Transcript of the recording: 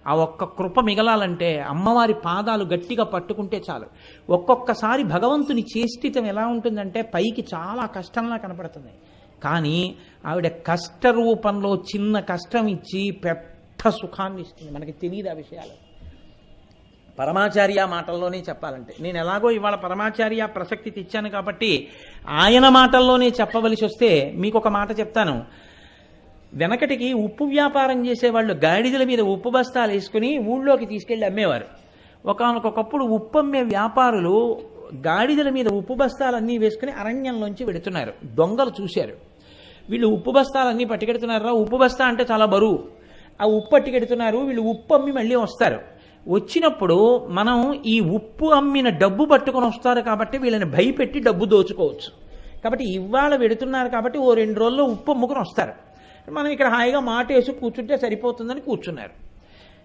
ఆ ఒక్క కృప మిగలాలంటే అమ్మవారి పాదాలు గట్టిగా పట్టుకుంటే చాలు. ఒక్కొక్కసారి భగవంతుని చేష్టితం ఎలా ఉంటుందంటే పైకి చాలా కష్టంలా కనపడుతుంది, కానీ ఆవిడ కష్ట రూపంలో చిన్న కష్టం ఇచ్చి పెద్ద సుఖాన్ని ఇస్తుంది. మనకి తెలియదు ఆ విషయాలు. పరమాచార్య మాటల్లోనే చెప్పాలంటే, నేను ఎలాగో ఇవాళ పరమాచార్య ప్రసక్తి తెచ్చాను కాబట్టి ఆయన మాటల్లోనే చెప్పవలసి వస్తే మీకు ఒక మాట చెప్తాను. వెనకటికి ఉప్పు వ్యాపారం చేసేవాళ్ళు గాడిదల మీద ఉప్పు బస్తాలు వేసుకుని ఊళ్ళోకి తీసుకెళ్ళి అమ్మేవారు. ఒకనకొకప్పుడు ఉప్పు అమ్మే వ్యాపారులు గాడిదల మీద ఉప్పు బస్తాలన్నీ వేసుకుని అరణ్యంలోంచి వెడుతున్నారు. దొంగలు చూశారు, వీళ్ళు ఉప్పు బస్తాలన్నీ పట్టుకెడుతున్నారా, ఉప్పు బస్తా అంటే చాలా బరువు, ఆ ఉప్పు పట్టుకెడుతున్నారు, వీళ్ళు ఉప్పు అమ్మి మళ్ళీ వస్తారు. వచ్చినప్పుడు మనం ఈ ఉప్పు అమ్మిన డబ్బు పట్టుకొని వస్తారు కాబట్టి వీళ్ళని భయపెట్టి డబ్బు దోచుకోవచ్చు. కాబట్టి ఇవాళ వెడుతున్నారు కాబట్టి ఓ 2 రోజుల్లో ఉప్పు అమ్ముకుని వస్తారు, మనం ఇక్కడ హాయిగా మాట వేసి కూర్చుంటే సరిపోతుందని కూర్చున్నారు.